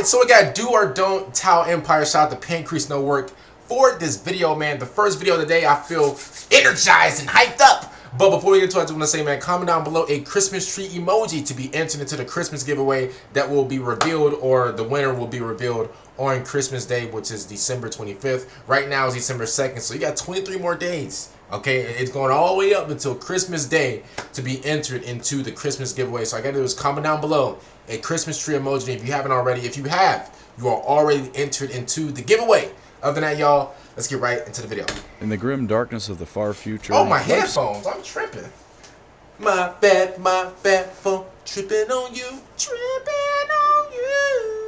Alright, so we got do or don't Tau Empire. Shout out to Pancrease No Work for this video, man. The first video of the day. I feel energized and hyped up. But before we get into it, I just want to say, man, comment down below a Christmas tree emoji to be entered into the Christmas giveaway that will be revealed, or the winner will be revealed on Christmas Day, which is December 25th. Right now is December 2nd, so you got 23 more days. Okay, it's going all the way up until Christmas Day to be entered into the Christmas giveaway. So all I gotta do is comment down below a Christmas tree emoji if you haven't already. If you have, you are already entered into the giveaway. Other than that, y'all, let's get right into the video. In the grim darkness of the far future... Oh, my headphones. I'm tripping. My bad for tripping on you. Tripping on you.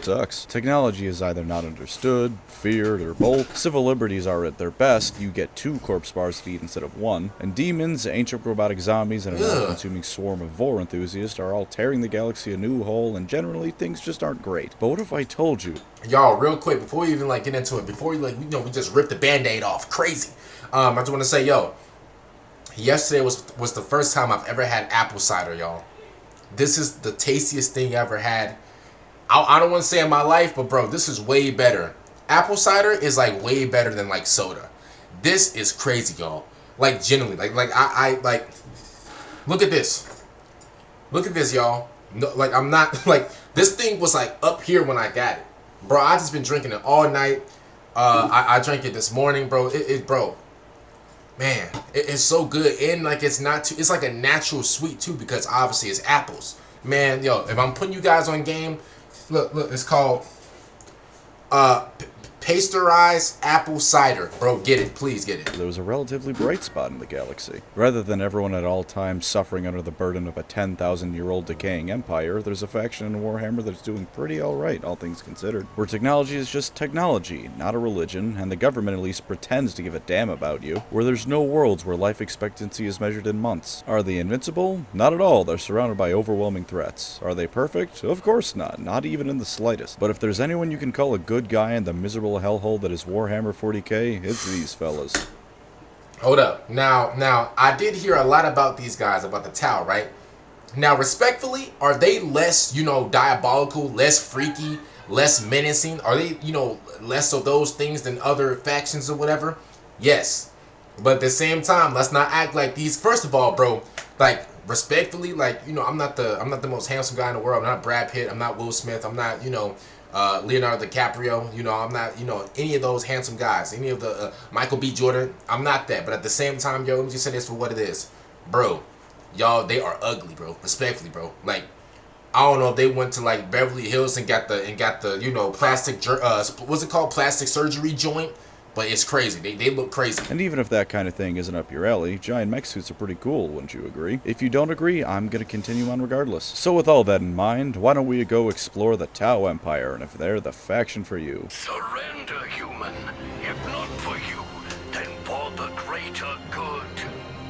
Sucks. Technology is either not understood, feared, or both. Civil liberties are at their best. You get 2 corpse bars to eat instead of 1. And demons, ancient robotic zombies, and an all-consuming swarm of vor enthusiasts are all tearing the galaxy a new hole, and generally things just aren't great. But what if I told you? Y'all, real quick, before we even get into it, before we we just ripped the band-aid off. Crazy. I just want to say, yo, yesterday was the first time I've ever had apple cider, y'all. This is the tastiest thing I ever had. I don't want to say in my life, but bro, this is way better. Apple cider is like way better than like soda. This is crazy, y'all. Like genuinely, I look at this. Look at this, y'all. No, like I'm not like this thing was like up here when I got it, bro. I just been drinking it all night. I drank it this morning, bro. Bro, man, it's so good, and like it's not too. It's like a natural sweet too, because obviously it's apples. Man, yo, if I'm putting you guys on game. Look, it's called pasteurized apple cider. Bro, get it. Please get it. There was a relatively bright spot in the galaxy. Rather than everyone at all times suffering under the burden of a 10,000-year-old decaying empire, there's a faction in Warhammer that's doing pretty alright, all things considered. Where technology is just technology, not a religion, and the government at least pretends to give a damn about you. Where there's no worlds where life expectancy is measured in months. Are they invincible? Not at all. They're surrounded by overwhelming threats. Are they perfect? Of course not. Not even in the slightest. But if there's anyone you can call a good guy in the miserable hellhole that is Warhammer 40k, it's these fellas. Hold up. Now, I did hear a lot about these guys, about the Tau, right? Now, respectfully, are they less, diabolical, less freaky, less menacing? Are they, less of those things than other factions or whatever? Yes. But at the same time, let's not act like these. First of all, bro, like, respectfully, like, I'm not the most handsome guy in the world. I'm not Brad Pitt. I'm not Will Smith. I'm not, Leonardo DiCaprio, I'm not, any of those handsome guys, any of the Michael B. Jordan. I'm not that, but at the same time, yo, let me just say this for what it is, bro. Y'all, they are ugly, bro. Respectfully, bro. Like, I don't know if they went to like Beverly Hills and got the plastic what's it called, plastic surgery joint. But it's crazy. They look crazy. And even if that kind of thing isn't up your alley, giant mech suits are pretty cool, wouldn't you agree? If you don't agree, I'm gonna continue on regardless. So with all that in mind, why don't we go explore the Tau Empire, and if they're the faction for you. Surrender, human. If not for you, then for the greater good.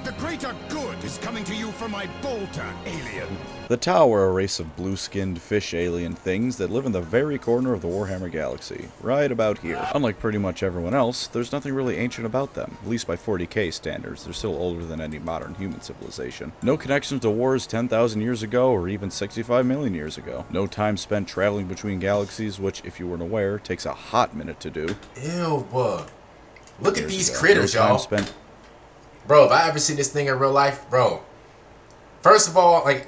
The greater good is coming to you from my bolter, alien. The Tau are a race of blue-skinned fish alien things that live in the very corner of the Warhammer galaxy, right about here. Unlike pretty much everyone else, there's nothing really ancient about them, at least by 40k standards. They're still older than any modern human civilization. No connection to wars 10,000 years ago or even 65 million years ago. No time spent traveling between galaxies, which, if you weren't aware, takes a hot minute to do. Ew, look at these critters, y'all. No Bro, if I ever see this thing in real life, bro, first of all, like,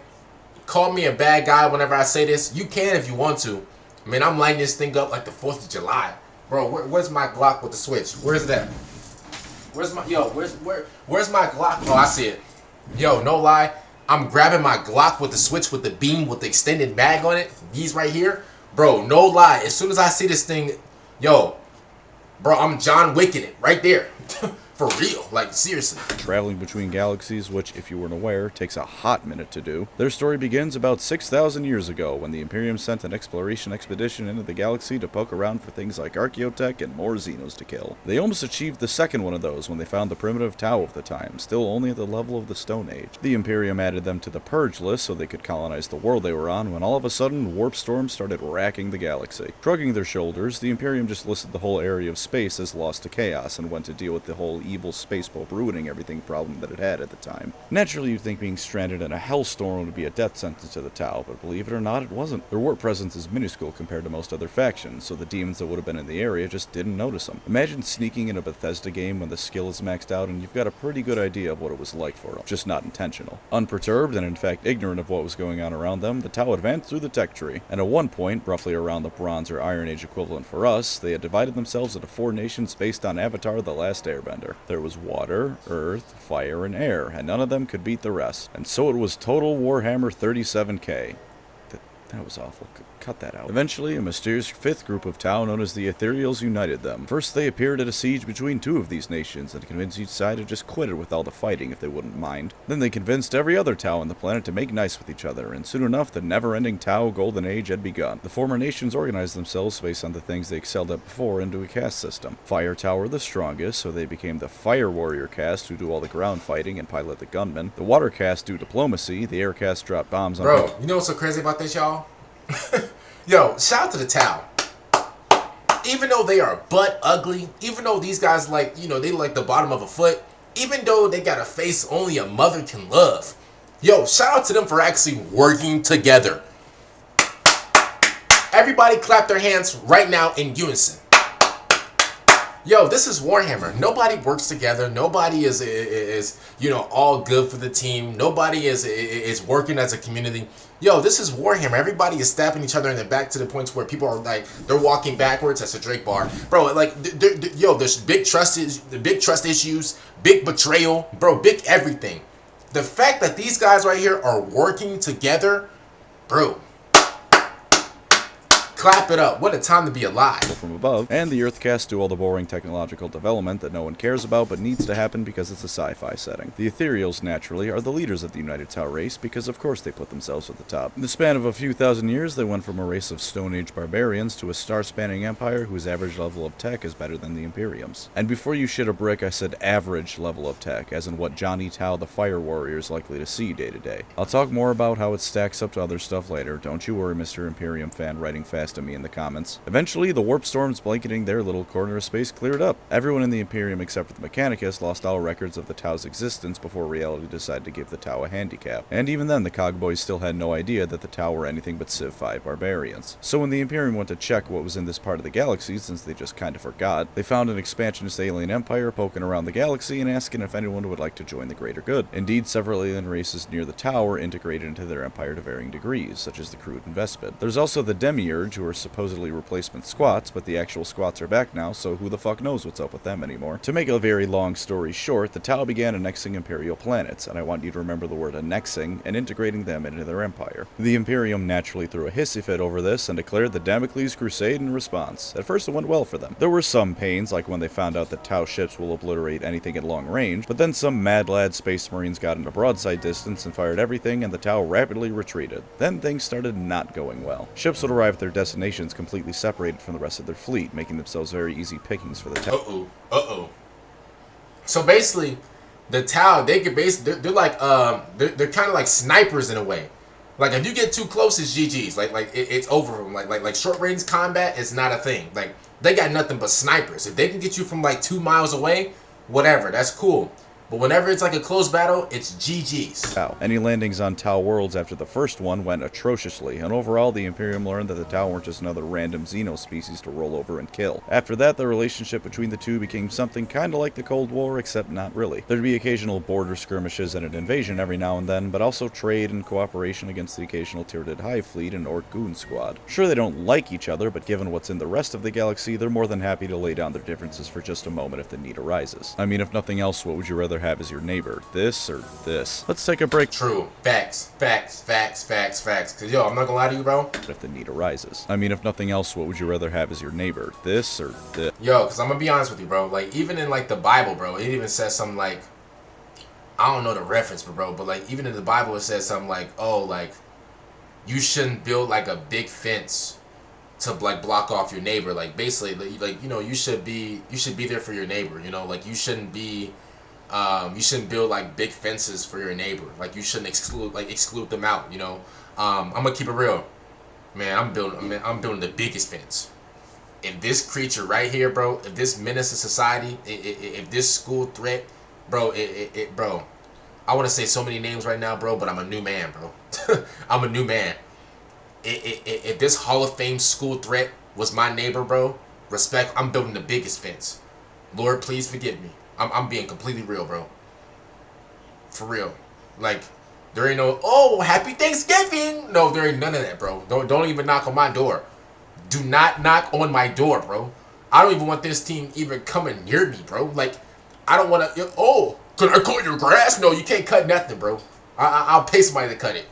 call me a bad guy whenever I say this. You can if you want to. I mean, I'm lighting this thing up like the 4th of July. Bro, where's my Glock with the switch? Where's that? Where's my my Glock? Oh, I see it. Yo, no lie. I'm grabbing my Glock with the switch with the beam with the extended mag on it. These right here. Bro, no lie. As soon as I see this thing, yo, bro, I'm John Wicking it right there. For real, like, seriously. Traveling between galaxies, which, if you weren't aware, takes a hot minute to do. Their story begins about 6,000 years ago, when the Imperium sent an exploration expedition into the galaxy to poke around for things like archaeotech and more Xenos to kill. They almost achieved the second one of those when they found the primitive Tau of the time, still only at the level of the Stone Age. The Imperium added them to the Purge list so they could colonize the world they were on, when all of a sudden, warp storms started racking the galaxy. Shrugging their shoulders, the Imperium just listed the whole area of space as lost to chaos and went to deal with the whole evil space pope ruining everything problem that it had at the time. Naturally, you'd think being stranded in a hellstorm would be a death sentence to the Tau, but believe it or not, it wasn't. Their warp presence is minuscule compared to most other factions, so the demons that would have been in the area just didn't notice them. Imagine sneaking in a Bethesda game when the skill is maxed out and you've got a pretty good idea of what it was like for them, just not intentional. Unperturbed and in fact ignorant of what was going on around them, the Tau advanced through the tech tree, and at one point, roughly around the Bronze or Iron Age equivalent for us, they had divided themselves into 4 nations based on Avatar: The Last Airbender. There was water, earth, fire, and air, and none of them could beat the rest. And so it was total Warhammer 37K. That was awful. Cut that out. Eventually, a mysterious 5th group of Tau known as the Ethereals united them. First, they appeared at a siege between 2 of these nations and convinced each side to just quit it with all the fighting if they wouldn't mind. Then they convinced every other Tau on the planet to make nice with each other, and soon enough, the never-ending Tau Golden Age had begun. The former nations organized themselves based on the things they excelled at before into a caste system. Fire Tau were the strongest, so they became the Fire Warrior caste who do all the ground fighting and pilot the gunmen. The Water caste do diplomacy, the Air caste drop bombs on... Bro, you know what's so crazy about this, y'all? Yo, shout out to the Tau. Even though they are butt ugly, even though these guys like, they like the bottom of a foot, even though they got a face only a mother can love, yo, shout out to them for actually working together. Everybody clap their hands right now in unison. Yo, this is Warhammer. Nobody works together. Nobody is all good for the team. Nobody is working as a community. Yo, this is Warhammer. Everybody is stabbing each other in the back to the point where people are like, they're walking backwards. That's a Drake bar, bro. Like, there's big trust issues, big betrayal, bro, big everything. The fact that these guys right here are working together, bro. Clap it up. What a time to be alive. From above, and the Earth caste do all the boring technological development that no one cares about but needs to happen because it's a sci-fi setting. The Ethereals, naturally, are the leaders of the United Tau race because of course they put themselves at the top. In the span of a few thousand years, they went from a race of Stone Age barbarians to a star-spanning empire whose average level of tech is better than the Imperium's. And before you shit a brick, I said average level of tech, as in what Johnny Tau the Fire Warrior is likely to see day to day. I'll talk more about how it stacks up to other stuff later, don't you worry, Mr. Imperium fan writing fast to me in the comments. Eventually, the warp storms blanketing their little corner of space cleared up. Everyone in the Imperium except for the Mechanicus lost all records of the Tau's existence before reality decided to give the Tau a handicap. And even then, the Cogboys still had no idea that the Tau were anything but Civ 5 barbarians. So when the Imperium went to check what was in this part of the galaxy, since they just kinda forgot, they found an expansionist alien empire poking around the galaxy and asking if anyone would like to join the greater good. Indeed, several alien races near the Tau were integrated into their empire to varying degrees, such as the Crude and Vespid. There's also the Demiurge, who are supposedly replacement squats, but the actual squats are back now, so who the fuck knows what's up with them anymore. To make a very long story short, the Tau began annexing Imperial planets, and I want you to remember the word annexing, and integrating them into their empire. The Imperium naturally threw a hissy fit over this and declared the Damocles Crusade in response. At first it went well for them. There were some pains, like when they found out that Tau ships will obliterate anything at long range, but then some mad lad space marines got into broadside distance and fired everything, and the Tau rapidly retreated. Then things started not going well. Ships would arrive at their destinations completely separated from the rest of their fleet, making themselves very easy pickings for the Tau. So basically, the Tau, they could basically, they're like, they're kind of like snipers in a way. Like if you get too close, it's GG's. It's over from like short range combat is not a thing. Like they got nothing but snipers. If they can get you from like 2 miles away, whatever, that's cool. But whenever it's like a close battle, it's GG's. Tau. Any landings on Tau worlds after the first one went atrociously, and overall the Imperium learned that the Tau weren't just another random Xeno species to roll over and kill. After that, the relationship between the two became something kinda like the Cold War, except not really. There'd be occasional border skirmishes and an invasion every now and then, but also trade and cooperation against the occasional Tyranid Hive fleet and Orc Goon squad. Sure, they don't like each other, but given what's in the rest of the galaxy, they're more than happy to lay down their differences for just a moment if the need arises. I mean, if nothing else, what would you rather have as your neighbor? This or this? Let's take a break. True. Facts. Cause yo, I'm not gonna lie to you, bro. If the need arises. I mean, if nothing else, what would you rather have as your neighbor? This or this? Yo, cause I'm gonna be honest with you, bro. Like even in like the Bible, bro, it even says something like, I don't know the reference, but like even in the Bible it says something like, oh, like you shouldn't build like a big fence to like block off your neighbor. Like basically, like you should be there for your neighbor. Like you shouldn't build like big fences for your neighbor. Like you shouldn't exclude them out. I'm gonna keep it real, man. I'm building the biggest fence. if this creature right here, bro, if this menace to society, if this school threat, bro, bro, I want to say so many names right now, bro, but I'm a new man, bro. I'm a new man. If this Hall of Fame school threat was my neighbor, bro, respect, I'm building the biggest fence. Lord, please forgive me. I'm being completely real, bro. For real. Like, there ain't no, oh, happy Thanksgiving. No, there ain't none of that, bro. Don't even knock on my door. Do not knock on my door, bro. I don't even want this team even coming near me, bro. Like, I don't want to, oh, can I cut your grass? No, you can't cut nothing, bro. I'll pay somebody to cut it.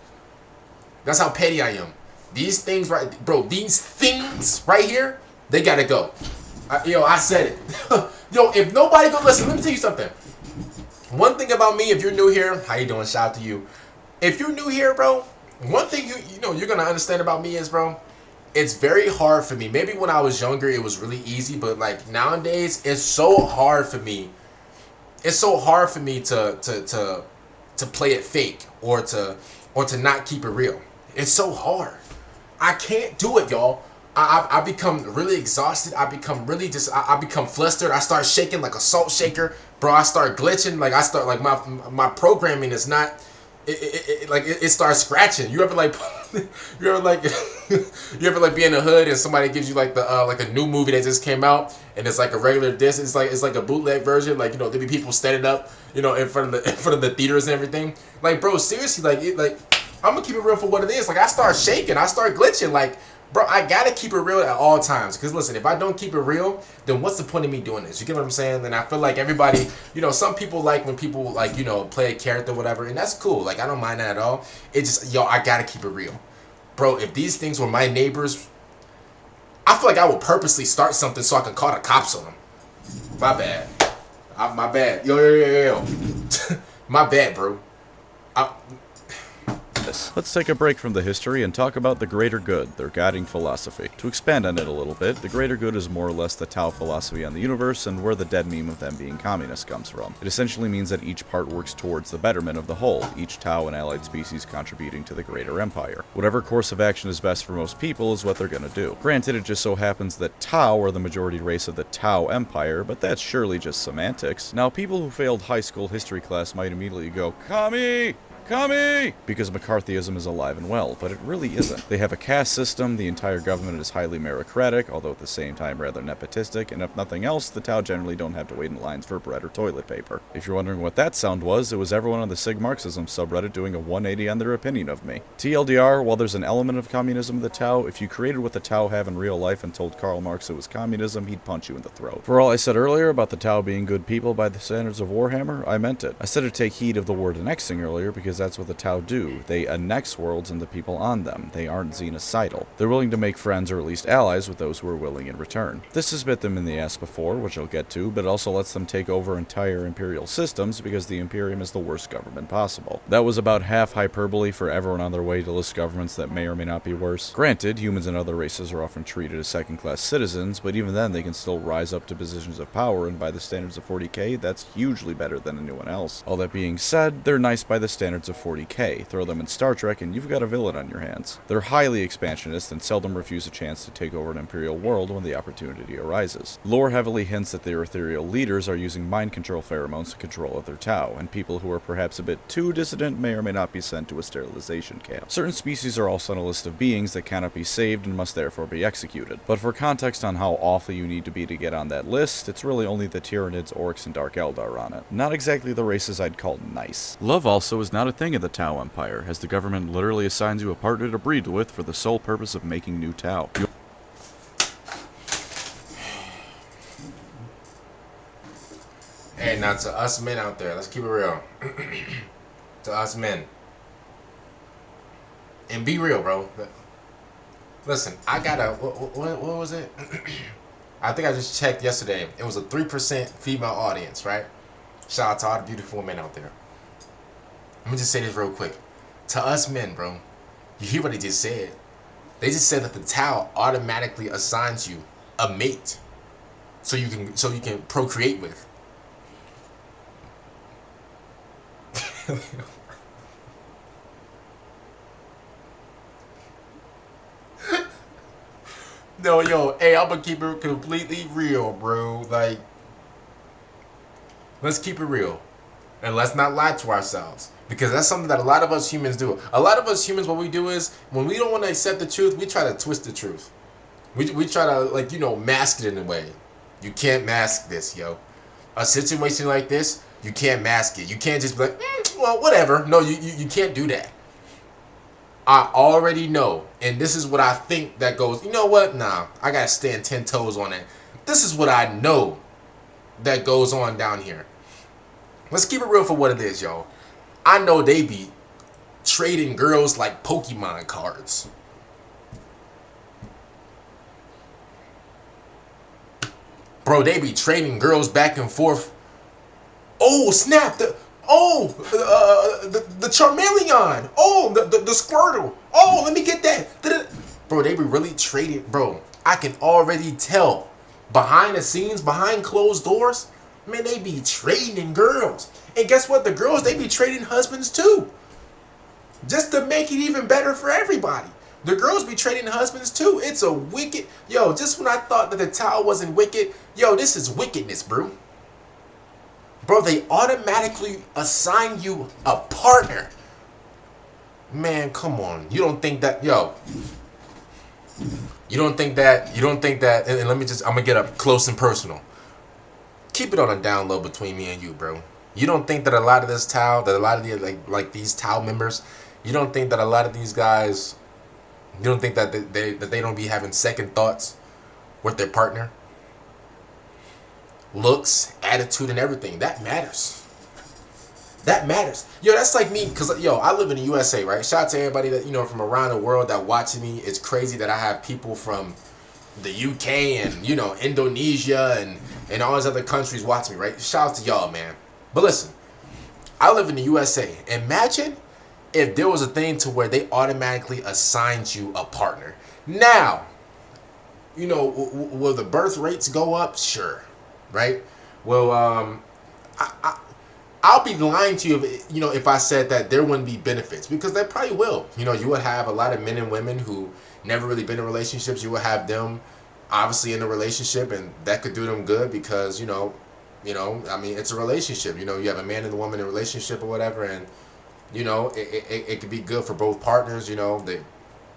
That's how petty I am. These things right, bro, these things right here, they gotta go. I said it. Yo, if nobody go, listen, let me tell you something. One thing about me, if you're new here, how you doing? Shout out to you. If you're new here, bro, one thing you're gonna understand about me is, bro, it's very hard for me. Maybe when I was younger, it was really easy, but like nowadays, it's so hard for me. It's so hard for me to play it fake or to not keep it real. It's so hard. I can't do it, y'all. I become really exhausted. I become really I become flustered. I start shaking like a salt shaker, bro. I start glitching. Like I start like my programming is not. It starts scratching. You ever like you ever like you ever like be in the hood and somebody gives you like the like a new movie that just came out and it's like a regular disc. It's like a bootleg version. Like, you know, there be people standing up, you know, in front of the theaters and everything. Like, bro, seriously, like I'm gonna keep it real for what it is. Like, I start shaking, I start glitching. Like, bro, I gotta keep it real at all times. Because listen, if I don't keep it real, then what's the point of me doing this? You get what I'm saying? And I feel like everybody, you know, some people like when people like, you know, play a character or whatever, and that's cool. Like, I don't mind that at all. It's just, yo, I gotta keep it real. Bro, if these things were my neighbors, I feel like I would purposely start something so I can call the cops on them. My bad. My bad. Yo. My bad, bro. Let's take a break from the history and talk about the greater good, their guiding philosophy. To expand on it a little bit, the greater good is more or less the Tao philosophy on the universe and where the dead meme of them being communist comes from. It essentially means that each part works towards the betterment of the whole, each Tao and allied species contributing to the greater empire. Whatever course of action is best for most people is what they're gonna do. Granted, it just so happens that Tao are the majority race of the Tao Empire, but that's surely just semantics. Now, people who failed high school history class might immediately go, "Commie! Commie!" because McCarthyism is alive and well, but it really isn't. They have a caste system, the entire government is highly meritocratic, although at the same time rather nepotistic, and if nothing else, the Tao generally don't have to wait in lines for bread or toilet paper. If you're wondering what that sound was, it was everyone on the Sig Marxism subreddit doing a 180 on their opinion of me. TLDR, while there's an element of communism in the Tao, if you created what the Tao have in real life and told Karl Marx it was communism, he'd punch you in the throat. For all I said earlier about the Tao being good people by the standards of Warhammer, I meant it. I said to take heed of the word annexing earlier because that's what the Tao do. They annex worlds and the people on them. They aren't xenocidal. They're willing to make friends or at least allies with those who are willing in return. This has bit them in the ass before, which I'll get to, but it also lets them take over entire imperial systems because the Imperium is the worst government possible. That was about half hyperbole for everyone on their way to list governments that may or may not be worse. Granted, humans and other races are often treated as second-class citizens, but even then they can still rise up to positions of power, and by the standards of 40k, that's hugely better than anyone else. All that being said, they're nice by the standards of 40k. Throw them in Star Trek and you've got a villain on your hands. They're highly expansionist and seldom refuse a chance to take over an imperial world when the opportunity arises. Lore heavily hints that their ethereal leaders are using mind control pheromones to control other Tau, and people who are perhaps a bit too dissident may or may not be sent to a sterilization camp. Certain species are also on a list of beings that cannot be saved and must therefore be executed. But for context on how awful you need to be to get on that list, it's really only the Tyranids, Orcs, and Dark Eldar on it. Not exactly the races I'd call nice. Love also is not a thing in the Tau Empire, as the government literally assigns you a partner to breed with for the sole purpose of making new Tau. Hey, now to us men out there, let's keep it real. To us men. And be real, bro. Listen, I got a, what was it? I think I just checked yesterday. It was a 3% female audience, right? Shout out to all the beautiful women out there. Let me just say this real quick. To us men, bro, you hear what they just said? They just said that the Tau automatically assigns you a mate, so you can procreate with. No, yo, hey, I'm gonna keep it completely real, bro. Like, let's keep it real. And let's not lie to ourselves. Because that's something that a lot of us humans do. A lot of us humans, what we do is, when we don't want to accept the truth, we try to twist the truth. We try to, like, mask it in a way. You can't mask this, yo. A situation like this, you can't mask it. You can't just be like, well, whatever. No, you can't do that. I already know, and this is what I think that goes, you know what? Nah, I gotta stand 10 toes on it. This is what I know that goes on down here. Let's keep it real for what it is, yo. I know they be trading girls like Pokemon cards. Bro, they be trading girls back and forth. Oh, snap. The Charmeleon. Oh, the Squirtle. Oh, let me get that. Bro, they be really trading. Bro, I can already tell. Behind the scenes, behind closed doors, man, they be trading girls. And guess what? The girls, they be trading husbands too. Just to make it even better for everybody. The girls be trading husbands too. It's a wicked... Yo, just when I thought that the towel wasn't wicked, yo, this is wickedness, bro. Bro, they automatically assign you a partner. Man, come on. You don't think that... Yo. You don't think that... And let me just... I'm going to get up close and personal. Keep it on a down low between me and you, bro. You don't think that a lot of this towel... That a lot of the... Like these towel members... You don't think that a lot of these guys... You don't think that they don't be having second thoughts with their partner? Looks, attitude, and everything. That matters. That matters. Yo, that's like me, because, yo, I live in the USA, right? Shout out to everybody that, from around the world that watching me. It's crazy that I have people from the UK and, Indonesia and all these other countries watching me, right? Shout out to y'all, man. But listen, I live in the USA. Imagine if there was a thing to where they automatically assigned you a partner. Now, will the birth rates go up? Sure, right? Well, I'll be lying to you if I said that there wouldn't be benefits, because there probably will. You would have a lot of men and women who never really been in relationships. You would have them obviously in a relationship, and that could do them good because I mean, it's a relationship. You have a man and a woman in a relationship or whatever, and it could be good for both partners,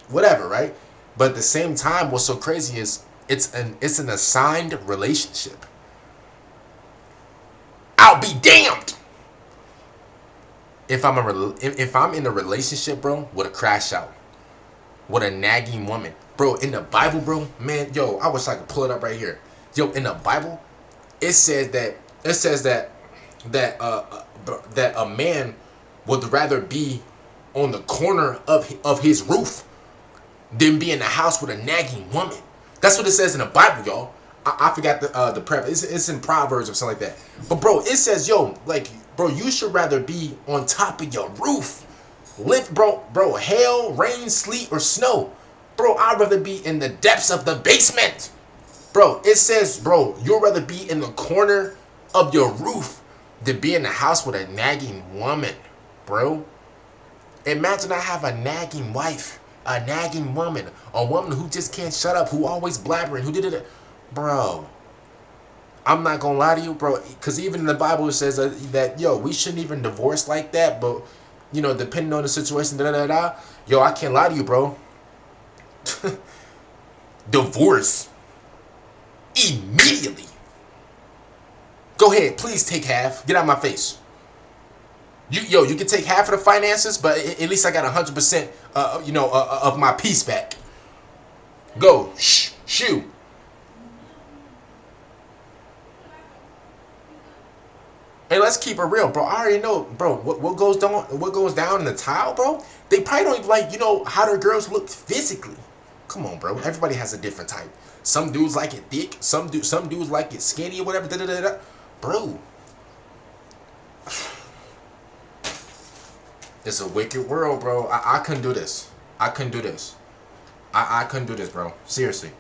whatever, right? But at the same time, what's so crazy is it's an assigned relationship. I'll be damned if I'm in a relationship, bro, with a crash out, with a nagging woman, bro. In the Bible, bro, man, yo, I wish I could pull it up right here. Yo, in the Bible, it says that a man would rather be on the corner of his roof than be in the house with a nagging woman. That's what it says in the Bible, y'all. I forgot the preface. It's in Proverbs or something like that. But bro, it says, yo, like, bro, you should rather be on top of your roof. Live, bro, hail, rain, sleet, or snow. Bro, I'd rather be in the depths of the basement. Bro, it says, bro, you'd rather be in the corner of your roof than be in the house with a nagging woman. Bro, imagine I have a nagging wife, a nagging woman, a woman who just can't shut up, who always blabbering, who did it. Bro, I'm not gonna lie to you, bro, because even in the Bible it says that, yo, we shouldn't even divorce like that, but, depending on the situation, yo, I can't lie to you, bro. Divorce. Immediately. Go ahead, please take half. Get out of my face. You can take half of the finances, but at least I got 100%, of my piece back. Go, shoo. And let's keep it real, bro. I already know, bro, what goes down in the tile, bro. They probably don't even like, how their girls look physically. Come on, bro. Everybody has a different type. Some dudes like it thick. Some dudes like it skinny or whatever. Bro. It's a wicked world, bro. I couldn't do this. I couldn't do this, bro. Seriously.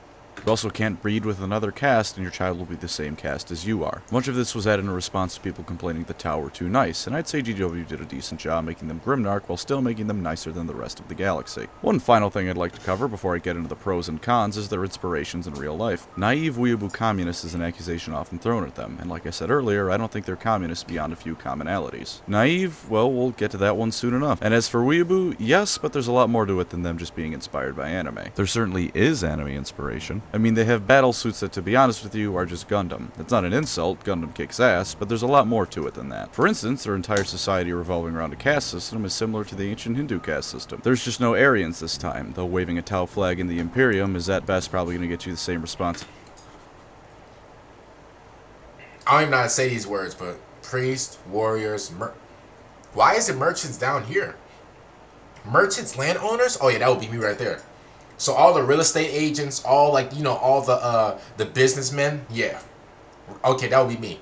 You also can't breed with another caste, and your child will be the same caste as you are. Much of this was added in response to people complaining the Tau were too nice, and I'd say GW did a decent job making them Grimnark while still making them nicer than the rest of the galaxy. One final thing I'd like to cover before I get into the pros and cons is their inspirations in real life. Naive weeaboo communists is an accusation often thrown at them, and like I said earlier, I don't think they're communists beyond a few commonalities. Naive? Well, we'll get to that one soon enough. And as for weeaboo, yes, but there's a lot more to it than them just being inspired by anime. There certainly is anime inspiration. I mean, they have battle suits that, to be honest with you, are just Gundam. It's not an insult, Gundam kicks ass, but there's a lot more to it than that. For instance, their entire society revolving around a caste system is similar to the ancient Hindu caste system. There's just no Aryans this time, though waving a Tau flag in the Imperium is at best probably going to get you the same response. I don't even know how to say these words, but priest, warriors, why is it merchants down here? Merchants, landowners? Oh yeah, that would be me right there. So all the real estate agents, all like, you know, all the businessmen, yeah. Okay, that would be me.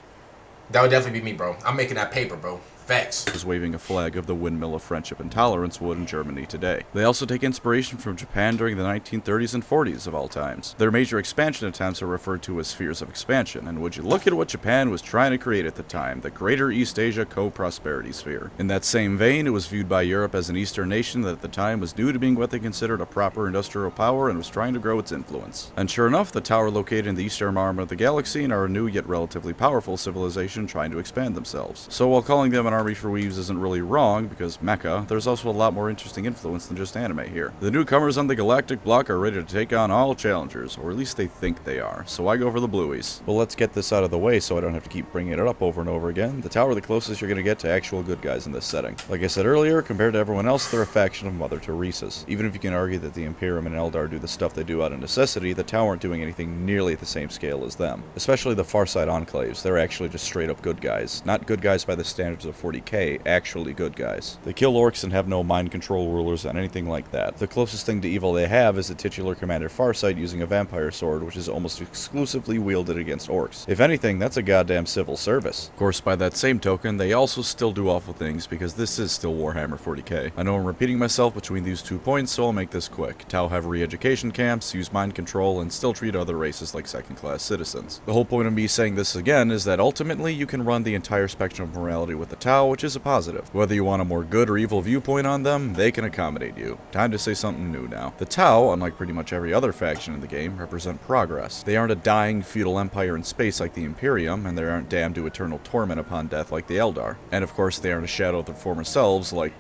That would definitely be me, bro. I'm making that paper, bro. Facts. Is waving a flag of the windmill of friendship and tolerance would in Germany today. They also take inspiration from Japan during the 1930s and 40s of all times. Their major expansion attempts are referred to as spheres of expansion, and would you look at what Japan was trying to create at the time, the Greater East Asia Co-Prosperity Sphere. In that same vein, it was viewed by Europe as an Eastern nation that at the time was new to being what they considered a proper industrial power and was trying to grow its influence. And sure enough, the Tau are located in the eastern arm of the galaxy and are a new yet relatively powerful civilization trying to expand themselves. So while calling them an army for weaves isn't really wrong, because mecha, there's also a lot more interesting influence than just anime here. The newcomers on the galactic block are ready to take on all challengers, or at least they think they are, so I go for the blueies. Well, let's get this out of the way so I don't have to keep bringing it up over and over again. The Tau are the closest you're going to get to actual good guys in this setting. Like I said earlier, compared to everyone else, they're a faction of Mother Teresa's. Even if you can argue that the Imperium and Eldar do the stuff they do out of necessity, the Tau aren't doing anything nearly at the same scale as them. Especially the Farside Enclaves, they're actually just straight up good guys. Not good guys by the standards of 40k, actually good guys. They kill orcs and have no mind control rulers and anything like that. The closest thing to evil they have is the titular commander Farsight using a vampire sword, which is almost exclusively wielded against orcs. If anything, that's a goddamn civil service. Of course, by that same token, they also still do awful things because this is still Warhammer 40k. I know I'm repeating myself between these 2 points, so I'll make this quick. Tau have re-education camps, use mind control, and still treat other races like second-class citizens. The whole point of me saying this again is that ultimately you can run the entire spectrum of morality with the Tau, which is a positive. Whether you want a more good or evil viewpoint on them, they can accommodate you. Time to say something new now. The Tau, unlike pretty much every other faction in the game, represent progress. They aren't a dying feudal empire in space like the Imperium, and they aren't damned to eternal torment upon death like the Eldar. And of course, they aren't a shadow of their former selves like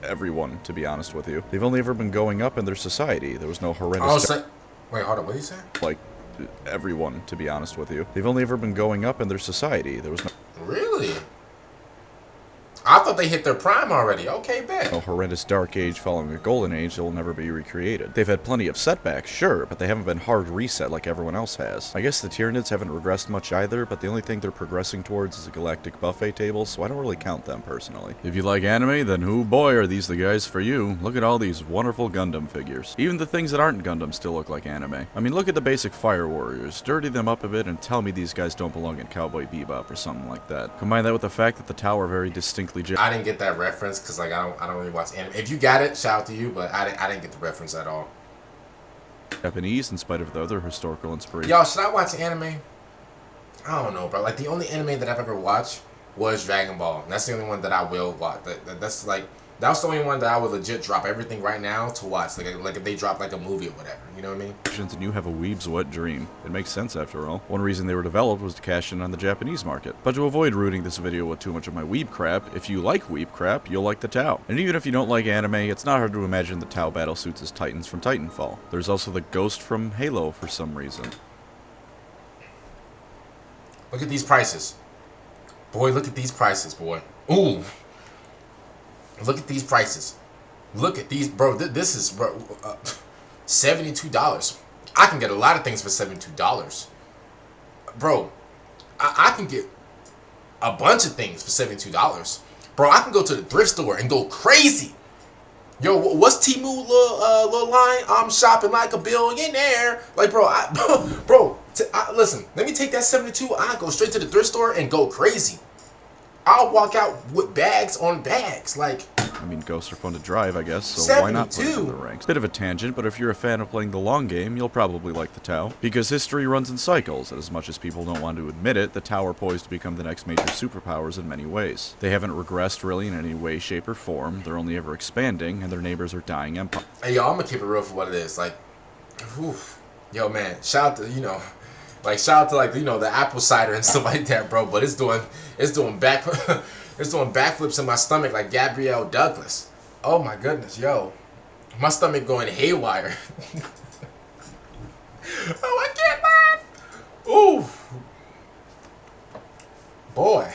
everyone, to be honest with you. They've only ever been going up in their society. There was no horrendous... Wait, hold on, what did you say? Like, everyone, to be honest with you. They've only ever been going up in their society. There was no... Really? I thought they hit their prime already. Okay, bet. No horrendous dark age following a golden age that will never be recreated. They've had plenty of setbacks, sure, but they haven't been hard reset like everyone else has. I guess the Tyranids haven't regressed much either, but the only thing they're progressing towards is a galactic buffet table, so I don't really count them personally. If you like anime, then oh boy are these the guys for you. Look at all these wonderful Gundam figures. Even the things that aren't Gundam still look like anime. I mean, look at the basic Fire Warriors, dirty them up a bit, and tell me these guys don't belong in Cowboy Bebop or something like that. Combine that with the fact that the Tau are very distinctly I didn't get that reference because like I don't really watch anime. If you got it, shout out to you, but I didn't get the reference at all. Japanese in spite of the other historical inspiration. Y'all, should I watch anime? I don't know, bro. Like the only anime that I've ever watched was Dragon Ball. And that's the only one that I will watch. That's like that's the only one that I would legit drop everything right now to watch. Like if they drop like a movie or whatever. You know what I mean? And you have a weeb's wet dream. It makes sense after all. One reason they were developed was to cash in on the Japanese market. But to avoid rooting this video with too much of my weeb crap, if you like weeb crap, you'll like the Tau. And even if you don't like anime, it's not hard to imagine the Tau battlesuits as Titans from Titanfall. There's also the Ghost from Halo for some reason. Look at these prices. Boy, look at these prices, boy. Ooh. Look at these prices. Look at these, bro. This is, bro, $72. I can get a lot of things for $72. Bro, I can get a bunch of things for $72. Bro, I can go to the thrift store and go crazy. Yo, what's Temu little line? I'm shopping like a billionaire. Like, bro, listen, let me take that 72. I go straight to the thrift store and go crazy. I'll walk out with bags on bags. Like, I mean, ghosts are fun to drive, I guess, so why not put it in 72? the ranks? Bit of a tangent, but if you're a fan of playing the long game, you'll probably like the Tau. Because history runs in cycles, and as much as people don't want to admit it, the Tau are poised to become the next major superpowers in many ways. They haven't regressed really in any way, shape, or form, they're only ever expanding, and their neighbors are dying empires. Hey, yo, I'm gonna keep it real for what it is. Like, whew. Yo, man, shout out to, shout out to, like, the apple cider and stuff like that, bro. But it's doing backflips in my stomach like Gabrielle Douglas. Oh my goodness, yo, my stomach going haywire. Oh, I can't laugh. Ooh, boy.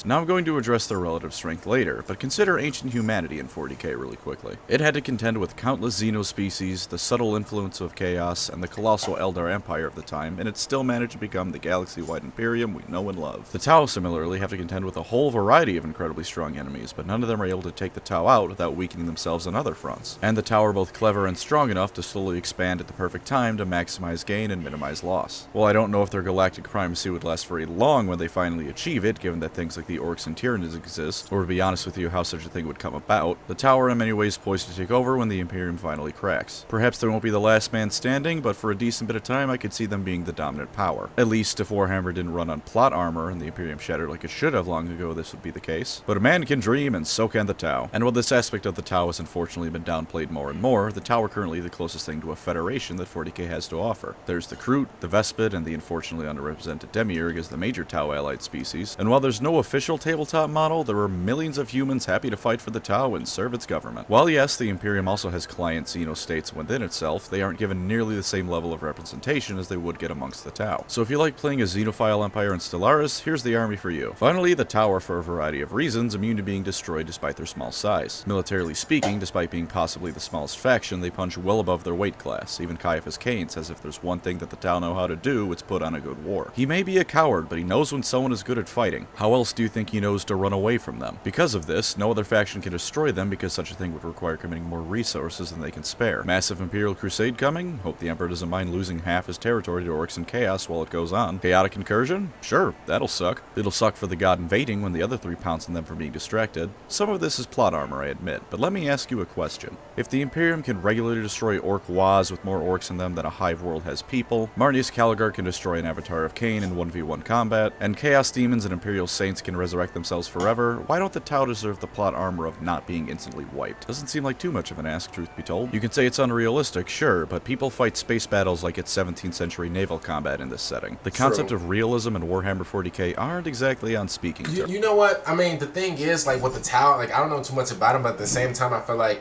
Now I'm going to address their relative strength later, but consider ancient humanity in 40k really quickly. It had to contend with countless xenospecies, the subtle influence of chaos, and the colossal Eldar Empire of the time, and it still managed to become the galaxy-wide imperium we know and love. The Tau similarly have to contend with a whole variety of incredibly strong enemies, but none of them are able to take the Tau out without weakening themselves on other fronts. And the Tau are both clever and strong enough to slowly expand at the perfect time to maximize gain and minimize loss. Well, I don't know if their galactic primacy would last very long when they finally achieve it, given that things like the Orcs and Tyranids exist, or to be honest with you, how such a thing would come about. The Tau are in many ways poised to take over when the Imperium finally cracks. Perhaps they won't be the last man standing, but for a decent bit of time I could see them being the dominant power. At least if Warhammer didn't run on plot armor and the Imperium shattered like it should have long ago, this would be the case. But a man can dream, and so can the Tau. And while this aspect of the Tau has unfortunately been downplayed more and more, the Tau are currently the closest thing to a federation that 40k has to offer. There's the Kroot, the Vespid, and the unfortunately underrepresented Demiurge as the major Tau allied species, and while there's no official tabletop model, there are millions of humans happy to fight for the Tau and serve its government. While yes, the Imperium also has client xenostates within itself, they aren't given nearly the same level of representation as they would get amongst the Tau. So if you like playing a xenophile empire in Stellaris, here's the army for you. Finally, the Tau are, for a variety of reasons, immune to being destroyed despite their small size. Militarily speaking, despite being possibly the smallest faction, they punch well above their weight class. Even Caiaphas Cain says if there's one thing that the Tau know how to do, it's put on a good war. He may be a coward, but he knows when someone is good at fighting. How else do you think he knows to run away from them? Because of this, no other faction can destroy them because such a thing would require committing more resources than they can spare. Massive Imperial Crusade coming? Hope the Emperor doesn't mind losing half his territory to Orcs and Chaos while it goes on. Chaotic Incursion? Sure, that'll suck. It'll suck for the god invading when the other three pounce on them for being distracted. Some of this is plot armor, I admit, but let me ask you a question. If the Imperium can regularly destroy Orc Waz with more orcs in them than a hive world has people, Marnius Caligar can destroy an Avatar of Cain in 1v1 combat, and Chaos Demons and Imperial Saints can resurrect themselves forever, why don't the Tau deserve the plot armor of not being instantly wiped? Doesn't seem like too much of an ask, truth be told. You can say it's unrealistic, sure, but people fight space battles like it's 17th century naval combat in this setting. The concept of realism in Warhammer 40k aren't exactly on speaking terms. You know what? I mean, the thing is, like, with the Tau, like, I don't know too much about them, but at the same time, I feel like,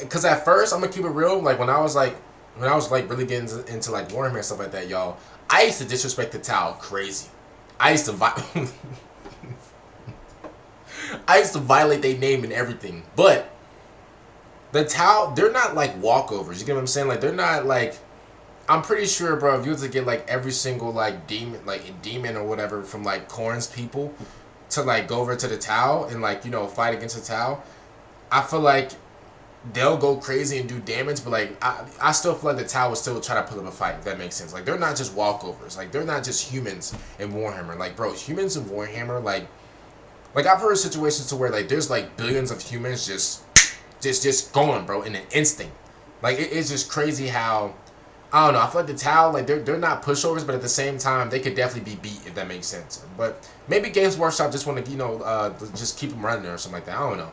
because at first, I'm gonna keep it real, like, when I was really getting into like Warhammer and stuff like that, y'all, I used to disrespect the Tau crazy. I used to violate their name and everything. But the Tau, they're not like walkovers. You get what I'm saying? Like, they're not like, I'm pretty sure, bro, if you were to get like every single like demon or whatever from like Khorne's people to like go over to the Tau and like, fight against the Tau, I feel like they'll go crazy and do damage, but like I still feel like the Tau will still try to put up a fight, if that makes sense. Like, they're not just walkovers. Like, they're not just humans in Warhammer. Like, bro, humans in Warhammer, like I've heard of situations to where like there's like billions of humans just going, bro, in an instant. Like, it's just crazy how, I don't know, I feel like the Tau, like, they're not pushovers, but at the same time, they could definitely be beat, if that makes sense. But maybe Games Workshop just want to, just keep them running there or something like that. I don't know.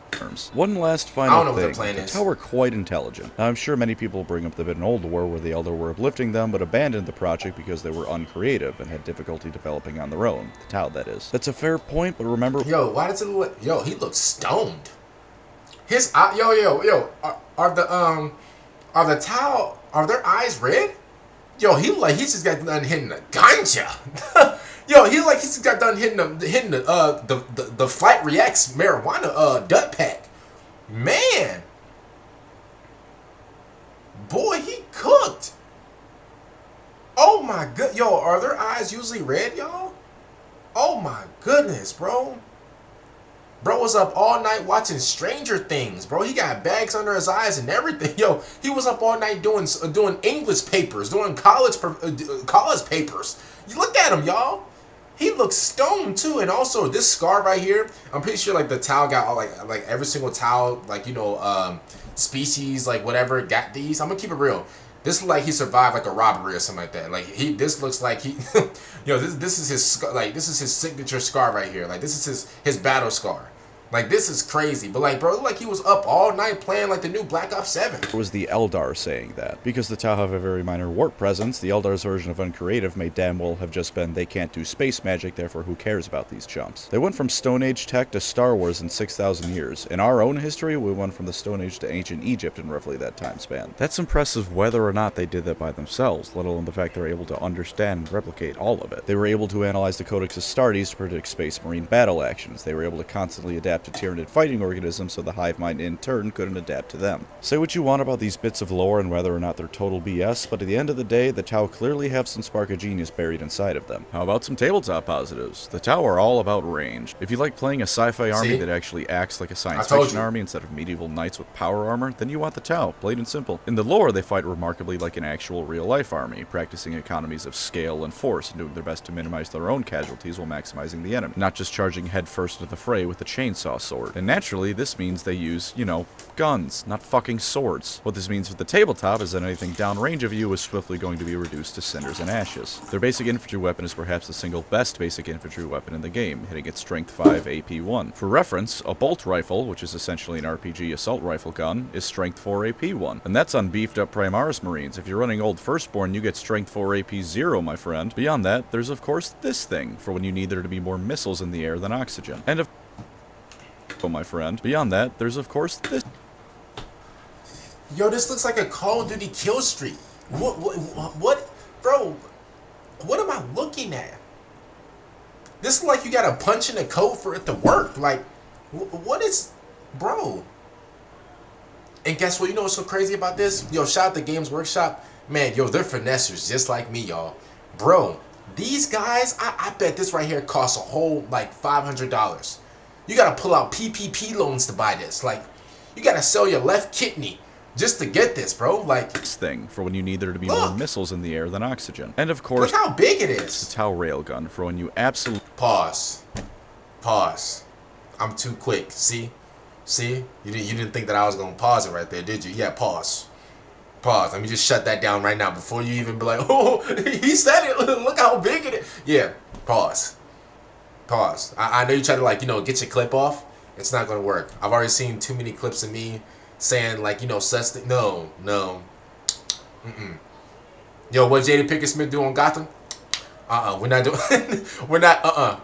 One last I don't final know what thing. their plan The is. Tau are quite intelligent. Now, I'm sure many people bring up the bit in Old War where the Eldar were uplifting them, but abandoned the project because they were uncreative and had difficulty developing on their own. The Tau, that is. That's a fair point, but remember... Yo, why does it look... Yo, he looks stoned. His eye... Yo. Are the Tau... Are their eyes red? Yo, he look like he's just got done hitting the ganja. Yo, he look like he's just got done hitting the Flight Reacts marijuana dut pack. Man. Boy, he cooked. Oh my god. Yo, are their eyes usually red, y'all? Oh my goodness, bro. Bro was up all night watching Stranger Things, bro. He got bags under his eyes and everything. Yo, he was up all night doing English papers, doing college papers. You look at him, y'all. He looks stoned too, and also this scar right here. I'm pretty sure like the Tau got all like every single Tau species like whatever got these. I'm gonna keep it real. This looks like he survived like a robbery or something like that. Like this looks like he, this is his this is his signature scar right here. Like this is his battle scar. Like this is crazy, but like bro, it looked like he was up all night playing like the new Black Ops 7. It was the Eldar saying that. Because the Tau have a very minor warp presence, the Eldar's version of uncreative may damn well have just been they can't do space magic, therefore who cares about these chumps. They went from Stone Age tech to Star Wars in 6,000 years. In our own history, we went from the Stone Age to ancient Egypt in roughly that time span. That's impressive whether or not they did that by themselves, let alone the fact they're able to understand and replicate all of it. They were able to analyze the Codex Astartes to predict Space Marine battle actions. They were able to constantly adapt to Tyranid fighting organisms so the hive mind in turn couldn't adapt to them. Say what you want about these bits of lore and whether or not they're total BS, but at the end of the day, the Tau clearly have some spark of genius buried inside of them. How about some tabletop positives? The Tau are all about range. If you like playing a sci-fi army that actually acts like a science fiction army instead of medieval knights with power armor, then you want the Tau, plain and simple. In the lore, they fight remarkably like an actual real-life army, practicing economies of scale and force and doing their best to minimize their own casualties while maximizing the enemy, not just charging headfirst into the fray with a chainsaw sword. And naturally, this means they use, guns, not fucking swords. What this means for the tabletop is that anything downrange of you is swiftly going to be reduced to cinders and ashes. Their basic infantry weapon is perhaps the single best basic infantry weapon in the game, hitting its strength 5 AP 1. For reference, a bolt rifle, which is essentially an RPG assault rifle gun, is strength 4 AP 1. And that's on beefed up Primaris Marines. If you're running old Firstborn, you get strength 4 AP 0, my friend. Beyond that, there's of course this thing, for when you need there to be more missiles in the air than oxygen. And my friend. Beyond that, there's of course this. Yo, this looks like a Call of Duty kill streak. What, bro? What am I looking at? This is like you gotta punch in the code for it to work. Like, what is, bro? And guess what? You know what's so crazy about this? Yo, shout out to Games Workshop. Man, yo, they're finessers just like me, y'all. Bro, these guys, I bet this right here costs a whole like $500. You gotta pull out PPP loans to buy this. Like, you gotta sell your left kidney just to get this, bro. Like, this thing for when you need there to be more missiles in the air than oxygen. And of course, look how big it is. The Tau railgun for when you absolutely pause. I'm too quick. See, you didn't think that I was gonna pause it right there, did you? Yeah, pause. Let me just shut that down right now before you even be like, oh, he said it. Look how big it is. Yeah, pause. I know you try to get your clip off. It's not gonna work. I've already seen too many clips of me saying such thing. No. Yo, what Jada Pinkett Smith do on Gotham? We're not doing. We're not.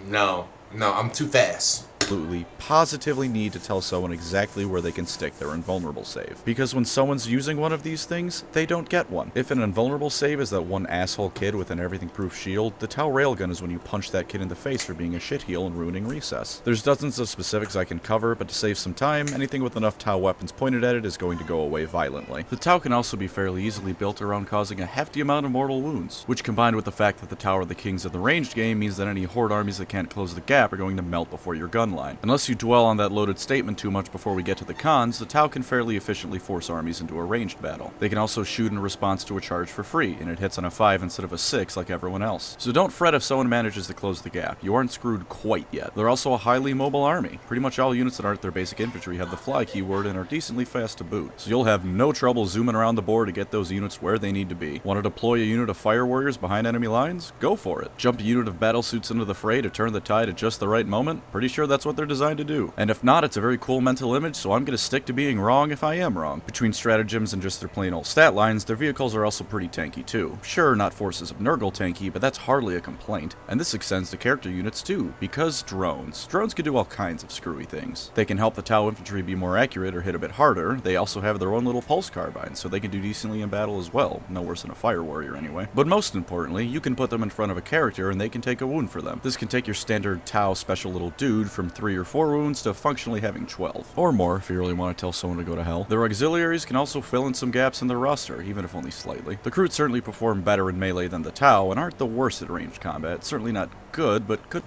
No. I'm too fast. Absolutely, positively need to tell someone exactly where they can stick their invulnerable save. Because when someone's using one of these things, they don't get one. If an invulnerable save is that one asshole kid with an everything-proof shield, the Tau railgun is when you punch that kid in the face for being a shitheel and ruining recess. There's dozens of specifics I can cover, but to save some time, anything with enough Tau weapons pointed at it is going to go away violently. The Tau can also be fairly easily built around causing a hefty amount of mortal wounds, which combined with the fact that the Tau are the kings of the ranged game means that any horde armies that can't close the gap are going to melt before your gun line. Unless you dwell on that loaded statement too much before we get to the cons, the Tau can fairly efficiently force armies into a ranged battle. They can also shoot in response to a charge for free, and it hits on a 5 instead of a 6 like everyone else. So don't fret if someone manages to close the gap. You aren't screwed quite yet. They're also a highly mobile army. Pretty much all units that aren't their basic infantry have the fly keyword and are decently fast to boot. So you'll have no trouble zooming around the board to get those units where they need to be. Want to deploy a unit of fire warriors behind enemy lines? Go for it. Jump a unit of battlesuits into the fray to turn the tide at just the right moment? Pretty sure that's what they're designed to do. And if not, it's a very cool mental image, so I'm going to stick to being wrong if I am wrong. Between stratagems and just their plain old stat lines, their vehicles are also pretty tanky too. Sure, not Forces of Nurgle tanky, but that's hardly a complaint. And this extends to character units too, because drones. Drones can do all kinds of screwy things. They can help the Tau infantry be more accurate or hit a bit harder. They also have their own little pulse carbines, so they can do decently in battle as well. No worse than a fire warrior anyway. But most importantly, you can put them in front of a character and they can take a wound for them. This can take your standard Tau special little dude from 3 or 4 wounds to functionally having 12. Or more, if you really want to tell someone to go to hell. Their auxiliaries can also fill in some gaps in their roster, even if only slightly. The Kroots certainly perform better in melee than the Tau, and aren't the worst at ranged combat. Certainly not good, but could.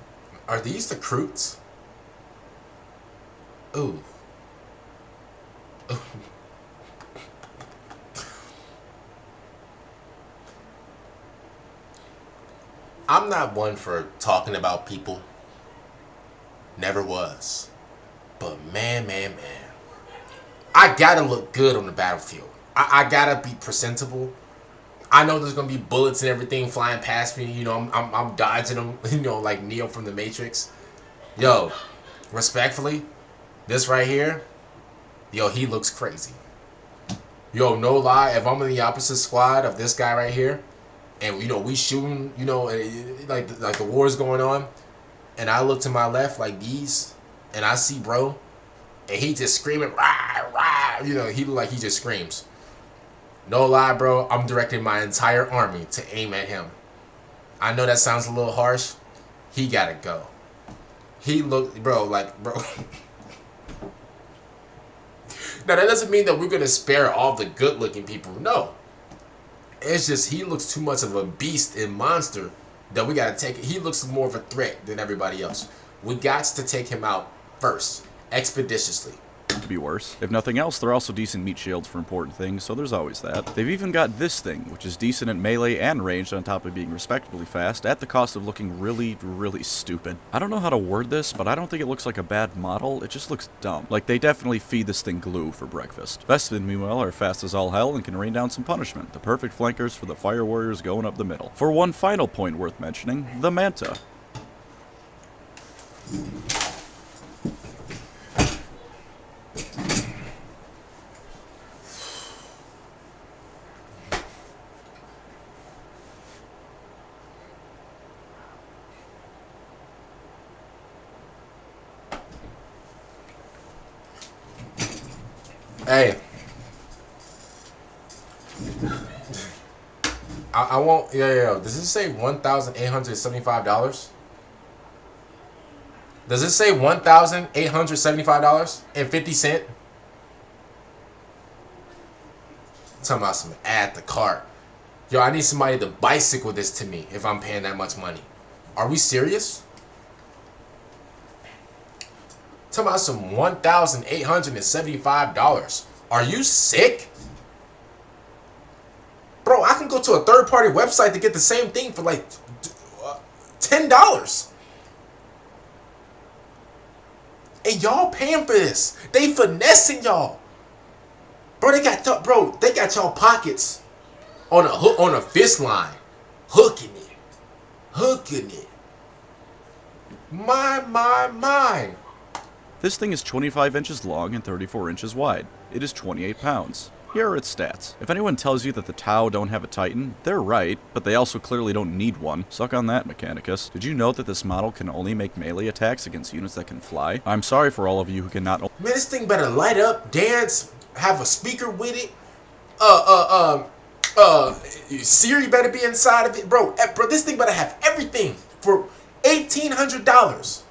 Are these the Kroots? Ooh. I'm not one for talking about people. Never was. But man, I gotta look good on the battlefield. I gotta be presentable. I know there's gonna be bullets and everything flying past me. You know, I'm dodging them. You know, like Neo from the Matrix. Yo, respectfully, this right here, yo, he looks crazy. Yo, no lie, if I'm in the opposite squad of this guy right here, and you know we shooting, you know, like the war's going on, and I look to my left like these, and I see bro, and he just screaming, rah, rah, you know, he look like he just screams. No lie, bro, I'm directing my entire army to aim at him. I know that sounds a little harsh. He gotta go. He looked, bro, like, bro. Now, that doesn't mean that we're going to spare all the good-looking people. No. It's just he looks too much of a beast and monster that we got to take. He looks more of a threat than everybody else. We got to take him out first, expeditiously. To be worse. If nothing else, they're also decent meat shields for important things, so there's always that. They've even got this thing, which is decent at melee and ranged on top of being respectably fast, at the cost of looking really, really stupid. I don't know how to word this, but I don't think it looks like a bad model, it just looks dumb. Like, they definitely feed this thing glue for breakfast. Vestmen, meanwhile, are fast as all hell and can rain down some punishment, the perfect flankers for the fire warriors going up the middle. For one final point worth mentioning, the Manta. Hey, I won't. Yeah. Does it say $1,875? Does it say $1,875.50? Talking about some add to cart. Yo, I need somebody to bicycle this to me if I'm paying that much money. Are we serious? Talking about some $1,875. Are you sick? Bro, I can go to a third-party website to get the same thing for like $10. And y'all paying for this. They finessing y'all. Bro, they got y'all pockets on a hook, on a fist line. Hooking it. My. This thing is 25 inches long and 34 inches wide. It is 28 pounds. Here are its stats. If anyone tells you that the Tau don't have a Titan, they're right, but they also clearly don't need one. Suck on that, Mechanicus. Did you note that this model can only make melee attacks against units that can fly? I'm sorry for all of you who cannot. Man, this thing better light up, dance, have a speaker with it. Siri better be inside of it. Bro, this thing better have everything for $1,800.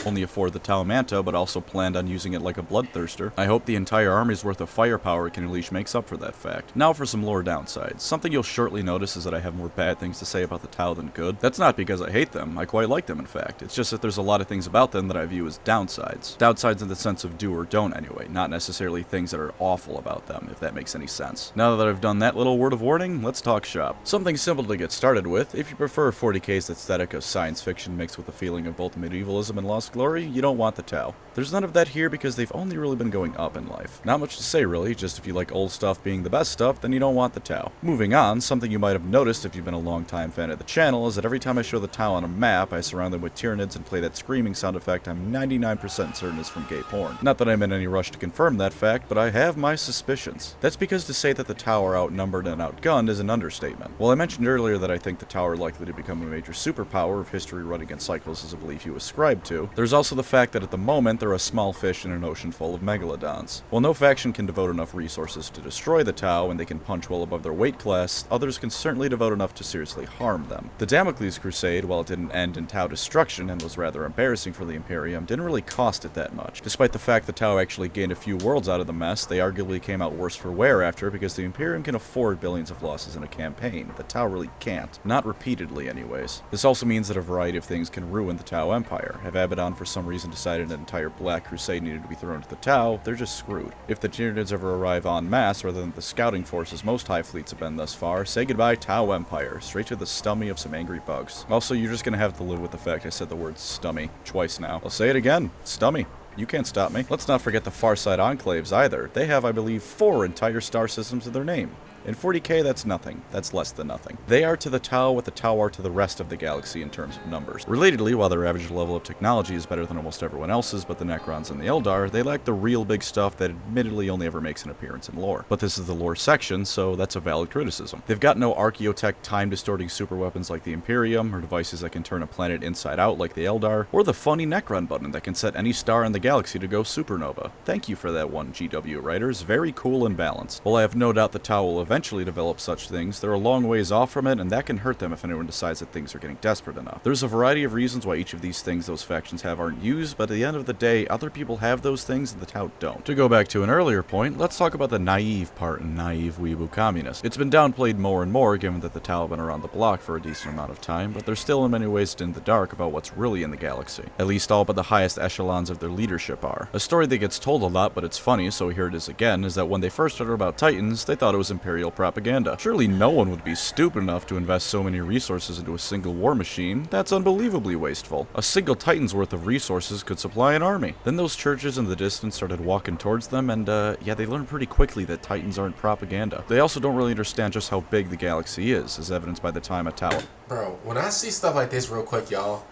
Only afford the Tau Manta, but also planned on using it like a bloodthirster. I hope the entire army's worth of firepower it can unleash makes up for that fact. Now for some lore downsides. Something you'll shortly notice is that I have more bad things to say about the Tau than good. That's not because I hate them, I quite like them in fact. It's just that there's a lot of things about them that I view as downsides. Downsides in the sense of do or don't anyway, not necessarily things that are awful about them, if that makes any sense. Now that I've done that little word of warning, let's talk shop. Something simple to get started with. If you prefer 40K's aesthetic of science fiction mixed with a feeling of both medievalism and lost glory, you don't want the Tau. There's none of that here because they've only really been going up in life. Not much to say really, just if you like old stuff being the best stuff, then you don't want the Tau. Moving on, something you might have noticed if you've been a long-time fan of the channel is that every time I show the Tau on a map, I surround them with Tyranids and play that screaming sound effect I'm 99% certain is from gay porn. Not that I'm in any rush to confirm that fact, but I have my suspicions. That's because to say that the Tau are outnumbered and outgunned is an understatement. While I mentioned earlier that I think the Tau are likely to become a major superpower if history running in cycles is a belief you ascribe to, there's also the fact that at the moment they're a small fish in an ocean full of megalodons. While no faction can devote enough resources to destroy the Tau and they can punch well above their weight class, others can certainly devote enough to seriously harm them. The Damocles Crusade, while it didn't end in Tau destruction and was rather embarrassing for the Imperium, didn't really cost it that much. Despite the fact the Tau actually gained a few worlds out of the mess, they arguably came out worse for wear after because the Imperium can afford billions of losses in a campaign. The Tau really can't. Not repeatedly anyways. This also means that a variety of things can ruin the Tau Empire. Have Abaddon for some reason decided an entire Black Crusade needed to be thrown to the Tau, they're just screwed. If the Tyranids ever arrive en masse rather than the scouting forces most Hive fleets have been thus far, say goodbye Tau Empire, straight to the stummy of some angry bugs. Also, you're just gonna have to live with the fact I said the word stummy twice now. I'll say it again, stummy. You can't stop me. Let's not forget the Farside Enclaves either. They have, I believe, 4 entire star systems in their name. In 40k, that's nothing. That's less than nothing. They are to the Tau what the Tau are to the rest of the galaxy in terms of numbers. Relatedly, while their average level of technology is better than almost everyone else's but the Necrons and the Eldar, they lack the real big stuff that admittedly only ever makes an appearance in lore. But this is the lore section, so that's a valid criticism. They've got no archaeotech time-distorting superweapons like the Imperium, or devices that can turn a planet inside out like the Eldar, or the funny Necron button that can set any star in the galaxy to go supernova. Thank you for that one, GW writers. Very cool and balanced. While I have no doubt the Tau will eventually develop such things, they're a long ways off from it, and that can hurt them if anyone decides that things are getting desperate enough. There's a variety of reasons why each of these things those factions have aren't used, but at the end of the day, other people have those things and the Tau don't. To go back to an earlier point, let's talk about the naive part in naive weeaboo communist. It's been downplayed more and more given that the Tau have been around the block for a decent amount of time, but they're still in many ways in the dark about what's really in the galaxy. At least all but the highest echelons of their leadership are. A story that gets told a lot, but it's funny, so here it is again, is that when they first heard about Titans, they thought it was Imperial propaganda. Surely no one would be stupid enough to invest so many resources into a single war machine. That's unbelievably wasteful. A single Titan's worth of resources could supply an army. Then those churches in the distance started walking towards them, and yeah, they learned pretty quickly that Titans aren't propaganda. They also don't really understand just how big the galaxy is, as evidenced by the time a Tau. Bro, when I see stuff like this, real quick, y'all,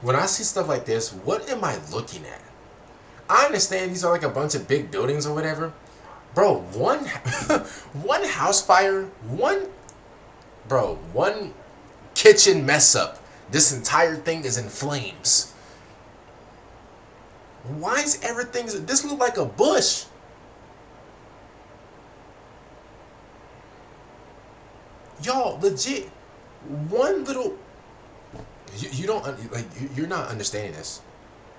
when I see stuff like this, what am I looking at? I understand these are like a bunch of big buildings or whatever. Bro, one house fire, one kitchen mess up. This entire thing is in flames. Why is everything, this look like a bush? Y'all, legit, one little, you don't, like, you're not understanding this.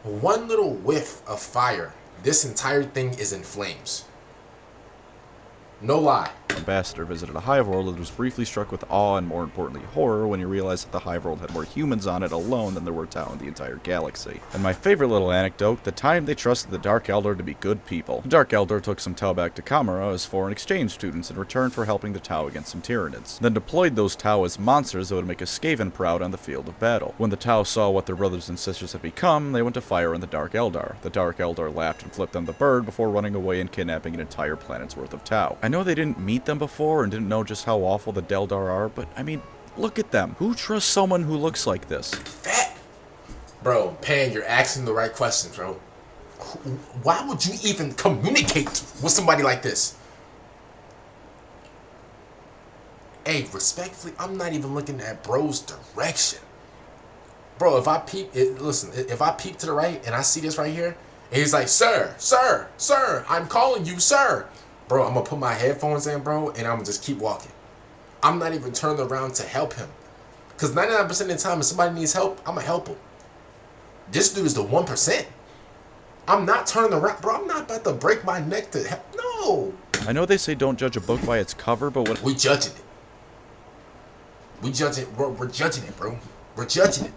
One little whiff of fire, this entire thing is in flames. No lie. Ambassador visited a hive world and was briefly struck with awe and, more importantly, horror when he realized that the hive world had more humans on it alone than there were Tau in the entire galaxy. And my favorite little anecdote, the time they trusted the Dark Eldar to be good people. The Dark Eldar took some Tau back to Kamara as foreign exchange students in return for helping the Tau against some Tyranids, then deployed those Tau as monsters that would make a Skaven proud on the field of battle. When the Tau saw what their brothers and sisters had become, they went to fire on the Dark Eldar. The Dark Eldar laughed and flipped them the bird before running away and kidnapping an entire planet's worth of Tau. I know they didn't meet them before and didn't know just how awful the Deldar are, but I mean, look at them. Who trusts someone who looks like this? Fat. Bro, Pan, you're asking the right questions, bro. Why would you even communicate with somebody like this? Hey, respectfully, I'm not even looking at bro's direction. Bro, if I peep, listen, if I peep to the right and I see this right here, and he's like, sir, I'm calling you, sir. Bro, I'm gonna put my headphones in, bro, and I'm gonna just keep walking. I'm not even turning around to help him. Because 99% of the time, if somebody needs help, I'm gonna help him. This dude is the 1%. I'm not turning around, bro. I'm not about to break my neck to help. No. I know they say don't judge a book by its cover, but what... We judging it. We're judging it, bro. We're judging it, bro. We're judging it.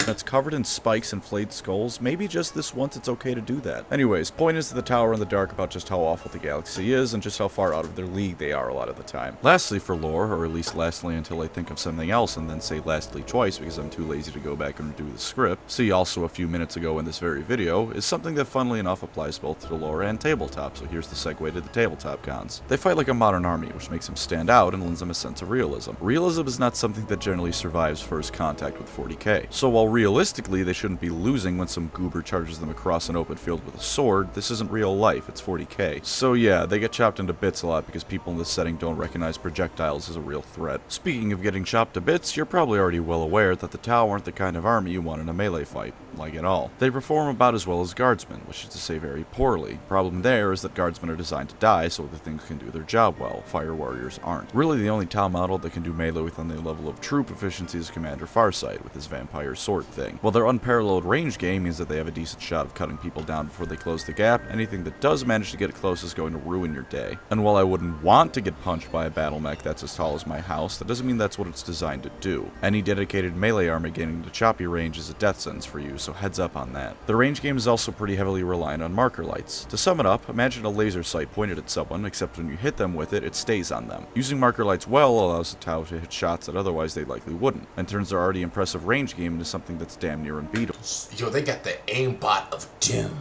That's covered in spikes and flayed skulls, maybe just this once it's okay to do that. Anyways, point is that the Tower in the dark about just how awful the galaxy is and just how far out of their league they are a lot of the time. Lastly for lore, or at least lastly until I think of something else and then say lastly twice because I'm too lazy to go back and redo the script, see also a few minutes ago in this very video, is something that funnily enough applies both to the lore and tabletop, so here's the segue to the tabletop cons. They fight like a modern army, which makes them stand out and lends them a sense of realism. Realism is not something that generally survives first contact with 40k, so while realistically they shouldn't be losing when some goober charges them across an open field with a sword, this isn't real life, it's 40k. So yeah, they get chopped into bits a lot because people in this setting don't recognize projectiles as a real threat. Speaking of getting chopped to bits, you're probably already well aware that the Tau aren't the kind of army you want in a melee fight. like at all. They perform about as well as guardsmen, which is to say very poorly. Problem there is that guardsmen are designed to die so the things can do their job well. Fire warriors aren't. Really, the only Tau model that can do melee within the level of true proficiency is Commander Farsight with his vampire sword thing. While their unparalleled range game means that they have a decent shot of cutting people down before they close the gap, anything that does manage to get close is going to ruin your day. And while I wouldn't want to get punched by a battle mech that's as tall as my house, that doesn't mean that's what it's designed to do. Any dedicated melee army getting to choppy range is a death sentence for you, so heads up on that. The range game is also pretty heavily reliant on marker lights. To sum it up, imagine a laser sight pointed at someone, except when you hit them with it, it stays on them. Using marker lights well allows the Tau to hit shots that otherwise they likely wouldn't, and turns their already impressive range game into something that's damn near unbeatable. Yo, they got the aimbot of doom.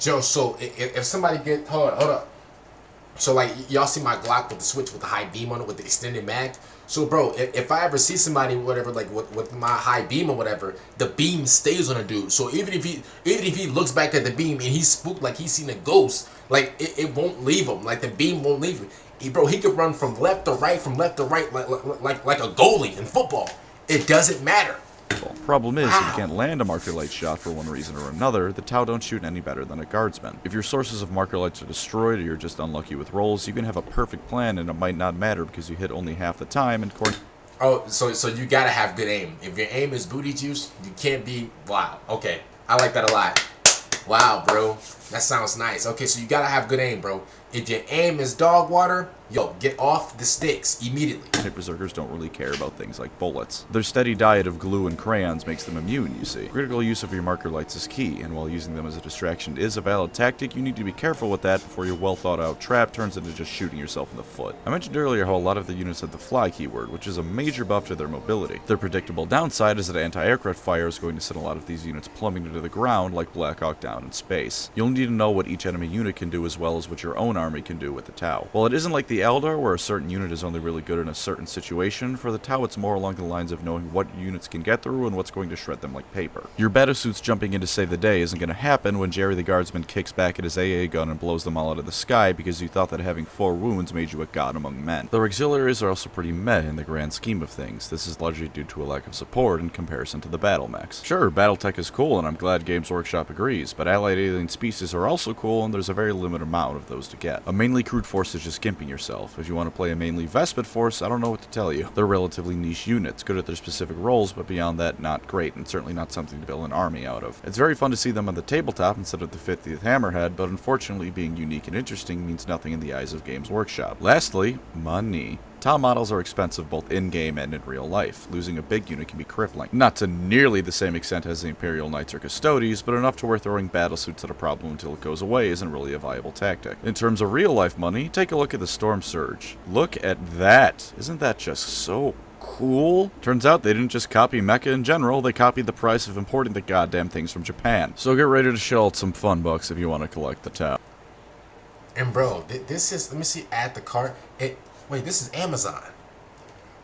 Yo, so if somebody hold up. So like y'all see my Glock with the switch with the high beam on it with the extended mag. So bro, if I ever see somebody whatever like with my high beam or whatever, the beam stays on a dude. So even if he looks back at the beam and he's spooked like he's seen a ghost, like it won't leave him. Like the beam won't leave him. He could run from left to right, like a goalie in football. It doesn't matter. Problem is, if you can't land a marker light shot for one reason or another, the Tau don't shoot any better than a guardsman. If your sources of marker lights are destroyed or you're just unlucky with rolls, you can have a perfect plan and it might not matter because you hit only half the time and Oh, so you gotta have good aim. If your aim is booty juice, you can't be... Wow, okay. I like that a lot. Wow, bro. That sounds nice. Okay, so you gotta have good aim, bro. If your aim is dog water, yo, get off the sticks immediately. Berserkers don't really care about things like bullets. Their steady diet of glue and crayons makes them immune, you see. Critical use of your marker lights is key, and while using them as a distraction is a valid tactic, you need to be careful with that before your well thought out trap turns into just shooting yourself in the foot. I mentioned earlier how a lot of the units have the fly keyword, which is a major buff to their mobility. Their predictable downside is that anti-aircraft fire is going to send a lot of these units plummeting into the ground like Black Hawk Down in space. You'll need to know what each enemy unit can do as well as what your own army can do with the Tau. While it isn't like the Eldar where a certain unit is only really good in a certain situation, for the Tau it's more along the lines of knowing what units can get through and what's going to shred them like paper. Your battlesuits jumping in to save the day isn't going to happen when Jerry the Guardsman kicks back at his AA gun and blows them all out of the sky because you thought that having 4 wounds made you a god among men. Their auxiliaries are also pretty meh in the grand scheme of things. This is largely due to a lack of support in comparison to the battle mechs. Sure, Battletech is cool and I'm glad Games Workshop agrees, but allied alien species are also cool and there's a very limited amount of those to get. A mainly crude force is just gimping yourself. If you want to play a mainly Vespid force, I don't know what to tell you. They're relatively niche units, good at their specific roles, but beyond that, not great, and certainly not something to build an army out of. It's very fun to see them on the tabletop instead of the 50th Hammerhead, but unfortunately being unique and interesting means nothing in the eyes of Games Workshop. Lastly, money. Tau models are expensive both in-game and in real life. Losing a big unit can be crippling. Not to nearly the same extent as the Imperial Knights or Custodes, but enough to where throwing battlesuits at a problem until it goes away isn't really a viable tactic. In terms of real-life money, take a look at the Storm Surge. Look at that! Isn't that just so cool? Turns out they didn't just copy mecha in general, they copied the price of importing the goddamn things from Japan. So get ready to shell out some fun bucks if you want to collect the Tau. And bro, this is, let me see, add the cart. Wait, this is Amazon.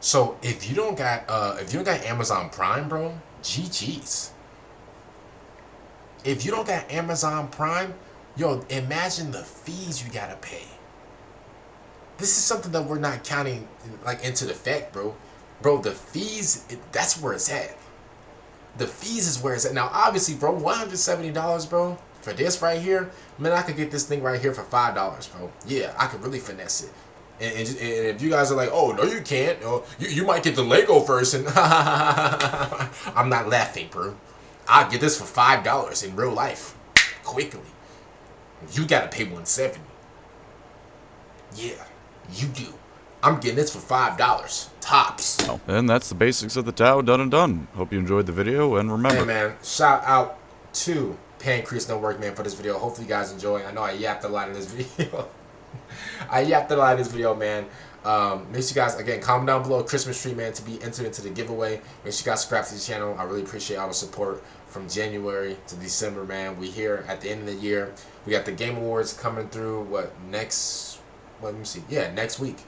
So if you don't got Amazon Prime, bro, GG's. If you don't got Amazon Prime, yo, imagine the fees you gotta pay. This is something that we're not counting like into the fact, bro. Bro, the fees, that's where it's at. The fees is where it's at. Now, obviously, bro, $170, bro, for this right here, man, I could get this thing right here for $5, bro. Yeah, I could really finesse it. And if you guys are like, oh, no, you can't. Oh, you might get the Lego version. I'm not laughing, bro. I'll get this for $5 in real life. Quickly. You got to pay $170. Yeah, you do. I'm getting this for $5. Tops. And that's the basics of the Tau done and done. Hope you enjoyed the video, and remember... Hey, man, shout out to Pancrease Network, man, for this video. Hopefully you guys enjoy. I know I yapped a lot in this video. Man. Make sure you guys, again, comment down below Christmas tree, man, to be entered into the giveaway. Make sure you guys subscribe to the channel. I really appreciate all the support from January to December, man. We here at the end of the year. We got the Game Awards coming through, next week,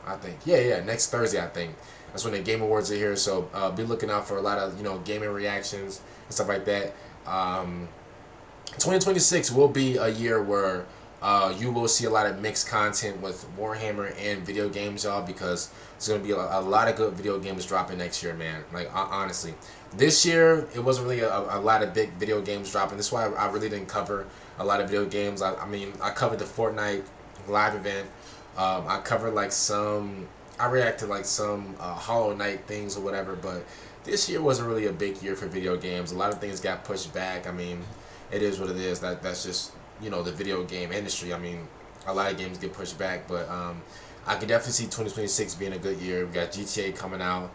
I think. Yeah, next Thursday, I think. That's when the Game Awards are here, so be looking out for a lot of, gaming reactions and stuff like that. 2026 will be a year where You will see a lot of mixed content with Warhammer and video games, y'all, because there's gonna be a lot of good video games dropping next year, man. Like honestly, this year it wasn't really a lot of big video games dropping. That's why I really didn't cover a lot of video games. I mean, I covered the Fortnite live event. I covered like some. I reacted like some Hollow Knight things or whatever, but this year wasn't really a big year for video games. A lot of things got pushed back. I mean, it is what it is. That's just, you know, the video game industry. I mean, a lot of games get pushed back, but I can definitely see 2026 being a good year. We got GTA coming out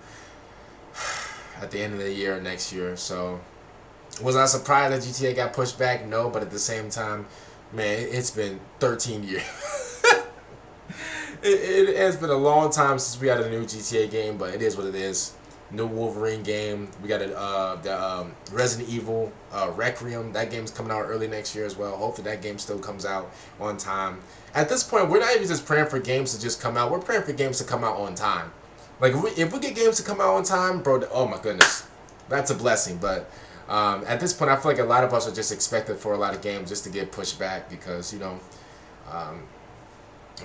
at the end of the year next year, so was I surprised that GTA got pushed back? No, but at the same time, man, it's been 13 years. It has been a long time since we had a new GTA game, but it is what it is. New Wolverine game. We got the Resident Evil Requiem. That game's coming out early next year as well. Hopefully that game still comes out on time. At this point, we're not even just praying for games to just come out. We're praying for games to come out on time. Like if we get games to come out on time, bro, oh my goodness, that's a blessing. But at this point, I feel like a lot of us are just expected for a lot of games just to get pushed back because, you know,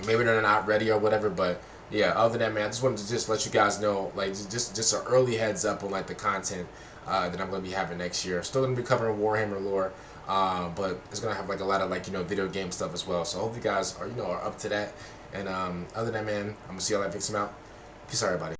maybe they're not ready or whatever. But yeah, other than that, man, I just wanted to just let you guys know, like, just an early heads up on like the content that I'm gonna be having next year. Still gonna be covering Warhammer lore, but it's gonna have like a lot of like, you know, video game stuff as well. So I hope you guys are, you know, are up to that. And other than that, man, I'm gonna see y'all at Fix 'em out. Peace out, everybody.